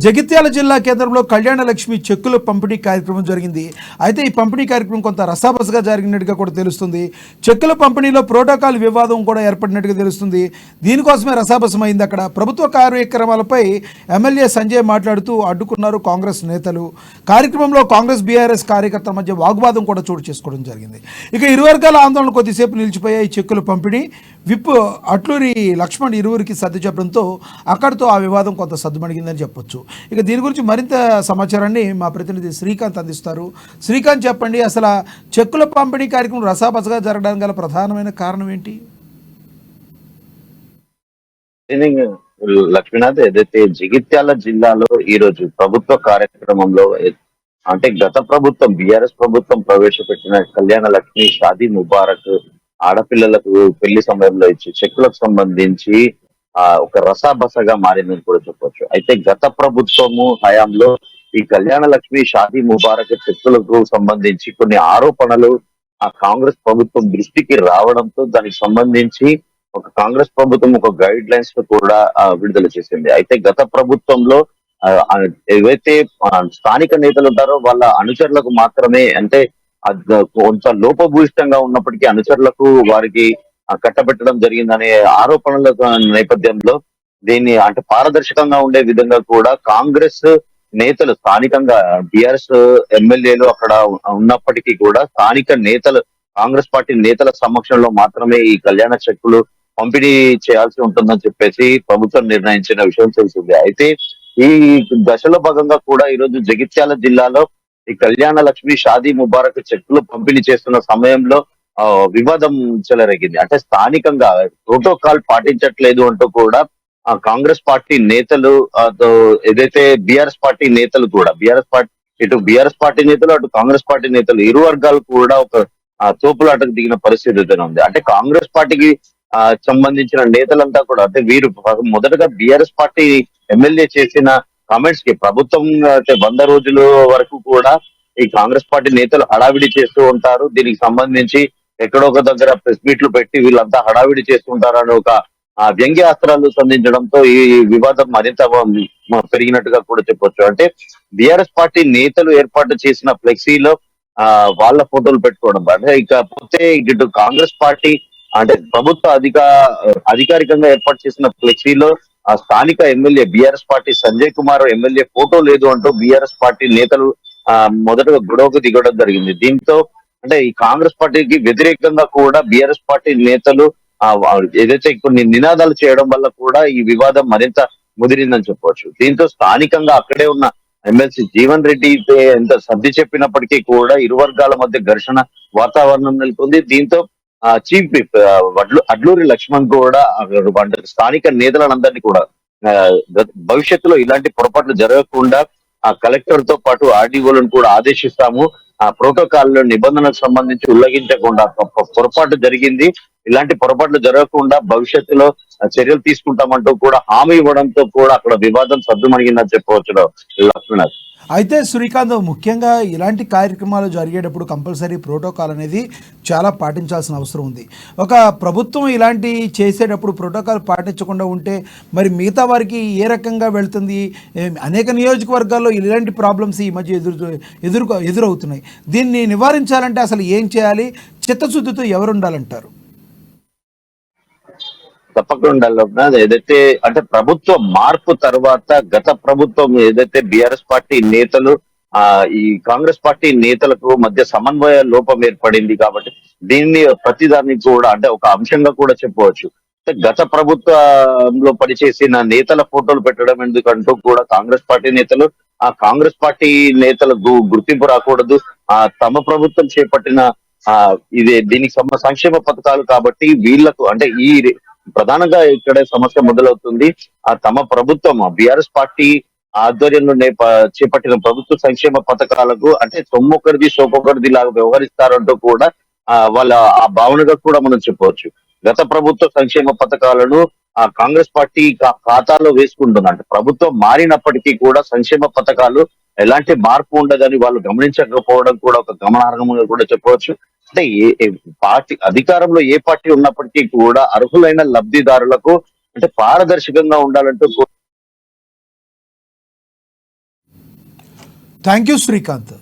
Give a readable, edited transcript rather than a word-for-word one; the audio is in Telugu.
జగిత్యాల జిల్లా కేంద్రంలో కళ్యాణ లక్ష్మి చెక్కుల పంపిణీ కార్యక్రమం జరిగింది. అయితే ఈ పంపిణీ కార్యక్రమం కొంత రసాబసగా జరిగినట్టుగా కూడా తెలుస్తుంది. చెక్కుల పంపిణీలో ప్రోటోకాల్ వివాదం కూడా ఏర్పడినట్టుగా తెలుస్తుంది. దీనికోసమే రసాబసమైంది. అక్కడ ప్రభుత్వ కార్యక్రమాలపై ఎమ్మెల్యే సంజయ్ మాట్లాడుతూ అడ్డుకున్నారు కాంగ్రెస్ నేతలు. కార్యక్రమంలో కాంగ్రెస్ బీఆర్ఎస్ కార్యకర్తల మధ్య వాగ్వాదం కూడా చోటు చేసుకోవడం జరిగింది. ఇక ఇరు వర్గాల ఆందోళన కొద్దిసేపు నిలిచిపోయాయి. చెక్కుల పంపిణీ విప్ అట్లూరి లక్ష్మణ్ ఇరువురికి సర్ది చెప్పడంతో అక్కడితో ఆ వివాదం కొంత సద్దుమణిగిందని చెప్పొచ్చు. ఇక దీని గురించి మరింత సమాచారాన్ని మా ప్రతినిధి శ్రీకాంత్ అందిస్తారు. శ్రీకాంత్, చెప్పండి, అసలు చెక్కుల పంపిణీ కార్యక్రమం రసాబసగా జరగడానికి గల ప్రధానమైన కారణం ఏంటి? లక్ష్మీనాథ్, ఏదైతే జగిత్యాల జిల్లాలో ఈ రోజు ప్రభుత్వ కార్యక్రమంలో అంటే గత ప్రభుత్వం బీఆర్ఎస్ ప్రభుత్వం ప్రవేశపెట్టిన కళ్యాణ లక్ష్మి షాదీ ముబారక్ ఆడపిల్లలకు పెళ్లి సమయంలో ఇచ్చే చెక్కులకు సంబంధించి ఒక రసాబసగా మారిందని కూడా చెప్పొచ్చు. అయితే గత ప్రభుత్వము హయాంలో ఈ కళ్యాణ లక్ష్మి షాదీ ముబారక్ చెక్కులకు సంబంధించి కొన్ని ఆరోపణలు ఆ కాంగ్రెస్ ప్రభుత్వం దృష్టికి రావడంతో దానికి సంబంధించి ఒక కాంగ్రెస్ ప్రభుత్వం ఒక గైడ్ లైన్స్ కూడా విడుదల చేసింది. అయితే గత ప్రభుత్వంలో ఏవైతే స్థానిక నేతలు ఉంటారో వాళ్ళ అనుచరులకు మాత్రమే, అంటే కొంత లోపభూయిష్టంగా ఉన్నప్పటికీ అనుచరులకు వారికి కట్టబెట్టడం జరిగిందనే ఆరోపణల నేపథ్యంలో దీన్ని అంటే పారదర్శకంగా ఉండే విధంగా కూడా కాంగ్రెస్ నేతలు స్థానికంగా బీఆర్ఎస్ ఎమ్మెల్యేలు అక్కడ ఉన్నప్పటికీ కూడా స్థానిక నేతలు కాంగ్రెస్ పార్టీ నేతల సమక్షంలో మాత్రమే ఈ కళ్యాణ చెక్కులు పంపిణీ చేయాల్సి ఉంటుందని చెప్పేసి ప్రభుత్వం నిర్ణయించిన విషయం తెలిసింది. అయితే ఈ దశలో భాగంగా కూడా ఈరోజు జగిత్యాల జిల్లాలో ఈ కళ్యాణ లక్ష్మి షాదీ ముబారక్ చెక్కులు పంపిణీ చేస్తున్న సమయంలో వివాదం చెలరేగింది. అంటే స్థానికంగా ప్రోటోకాల్ పాటించట్లేదు అంటూ కూడా కాంగ్రెస్ పార్టీ నేతలు ఏదైతే బీఆర్ఎస్ పార్టీ నేతలు కూడా ఇటు బీఆర్ఎస్ పార్టీ నేతలు అటు కాంగ్రెస్ పార్టీ నేతలు ఇరు వర్గాలు కూడా ఒక తోపులాటకు దిగిన పరిస్థితి ఉంది. అంటే కాంగ్రెస్ పార్టీకి సంబంధించిన నేతలంతా కూడా అంటే వీరు మొదటగా బీఆర్ఎస్ పార్టీ ఎమ్మెల్యే చేసిన కామెంట్స్ కి ప్రభుత్వం 100 రోజుల వరకు కూడా ఈ కాంగ్రెస్ పార్టీ నేతలు హడావిడి చేస్తూ ఉంటారు. దీనికి సంబంధించి ఎక్కడో ఒక దగ్గర ప్రెస్ మీట్లు పెట్టి వీళ్ళంతా హడావిడి చేస్తుంటారు అని ఒక వ్యంగ్యాస్త్రాలు సంధించడంతో ఈ వివాదం మరింత పెరిగినట్టుగా కూడా చెప్పొచ్చు. అంటే బీఆర్ఎస్ పార్టీ నేతలు ఏర్పాటు చేసిన ఫ్లెక్సీలో వాళ్ళ ఫోటోలు పెట్టుకోవడం, అంటే ఇకపోతే ఇటు కాంగ్రెస్ పార్టీ అంటే ప్రభుత్వ అధికారికంగా ఏర్పాటు చేసిన ఫ్లెక్సీలో ఆ స్థానిక MLA BRS party Sanjay Kumar MLA photo లేదు అంటూ బీఆర్ఎస్ పార్టీ నేతలు మొదటగా గొడవకు దిగడం జరిగింది. దీంతో అంటే ఈ కాంగ్రెస్ పార్టీకి వ్యతిరేకంగా కూడా బీఆర్ఎస్ పార్టీ నేతలు ఏదైతే కొన్ని నినాదాలు చేయడం వల్ల కూడా ఈ వివాదం మరింత ముదిరిందని చెప్పవచ్చు. దీంతో స్థానికంగా అక్కడే ఉన్న ఎమ్మెల్సీ జీవన్ రెడ్డి ఎంత సర్ది చెప్పినప్పటికీ కూడా ఇరు వర్గాల మధ్య ఘర్షణ వాతావరణం నెలకొంది. దీంతో చీఫ్ విప్ అడ్లూరి లక్ష్మణ్ కూడా స్థానిక నేతలందరినీ కూడా భవిష్యత్తులో ఇలాంటి పొరపాట్లు జరగకుండా ఆ కలెక్టర్ తో పాటు ఆర్డీఓలను కూడా ఆదేశిస్తాము, ఆ ప్రోటోకాల్ నిబంధనలకు సంబంధించి ఉల్లంఘించకుండా పొరపాటు జరిగింది, ఇలాంటి పొరపాట్లు జరగకుండా భవిష్యత్తులో చర్యలు తీసుకుంటామంటూ కూడా హామీ ఇవ్వడంతో కూడా అక్కడ వివాదం సద్దుమణిగిందని చెప్పవచ్చు లక్ష్మీనాథ్. అయితే శ్రీకాంత్, ముఖ్యంగా ఇలాంటి కార్యక్రమాలు జరిగేటప్పుడు కంపల్సరీ ప్రోటోకాల్ అనేది చాలా పాటించాల్సిన అవసరం ఉంది. ఒక ప్రభుత్వం ఇలాంటి చేసేటప్పుడు ప్రోటోకాల్ పాటించకుండా ఉంటే మరి మిగతా వారికి ఏ రకంగా వెళ్తుంది? అనేక నియోజకవర్గాల్లో ఇలాంటి ప్రాబ్లమ్స్ ఈ మధ్య ఎదురవుతున్నాయి. దీన్ని నివారించాలంటే అసలు ఏం చేయాలి? చిత్తశుద్ధితో ఎవరు ఉండాలంటారు? తప్పకుండా ఏదైతే అంటే ప్రభుత్వ మార్పు తర్వాత గత ప్రభుత్వం ఏదైతే బీఆర్ఎస్ పార్టీ నేతలు ఈ కాంగ్రెస్ పార్టీ నేతలకు మధ్య సమన్వయ లోపం ఏర్పడింది కాబట్టి దీన్ని ప్రతిదాన్ని కూడా అంటే ఒక అంశంగా కూడా చెప్పవచ్చు. గత ప్రభుత్వంలో పనిచేసిన నేతల ఫోటోలు పెట్టడం ఎందుకంటూ కూడా కాంగ్రెస్ పార్టీ నేతలు కాంగ్రెస్ పార్టీ నేతలకు గుర్తింపు రాకూడదు, తమ ప్రభుత్వం చేపట్టిన దీనికి సంక్షేమ పథకాలు కాబట్టి వీళ్లకు అంటే ఈ ప్రధానంగా ఇక్కడ సమస్య మొదలవుతుంది. తమ ప్రభుత్వం బీఆర్ఎస్ పార్టీ ఆధ్వర్యంలో చేపట్టిన ప్రభుత్వ సంక్షేమ పథకాలకు అంటే సొమ్మొకరిది సోపొకరిది లాగా వ్యవహరిస్తారంటూ కూడా వాళ్ళ ఆ భావనగా కూడా మనం చెప్పవచ్చు. గత ప్రభుత్వ సంక్షేమ పథకాలను కాంగ్రెస్ పార్టీ ఖాతాలో వేసుకుంటుంది. అంటే ప్రభుత్వం మారినప్పటికీ కూడా సంక్షేమ పథకాలు ఎలాంటి మార్పు ఉండదని వాళ్ళు గమనించకపోవడం కూడా ఒక గమనార్హంగా కూడా చెప్పవచ్చు. అంటే పార్టీ అధికారంలో ఏ పార్టీ ఉన్నప్పటికీ కూడా అర్హులైన లబ్ధిదారులకు అంటే పారదర్శకంగా ఉండాలంటూ థ్యాంక్ యూ శ్రీకాంత్.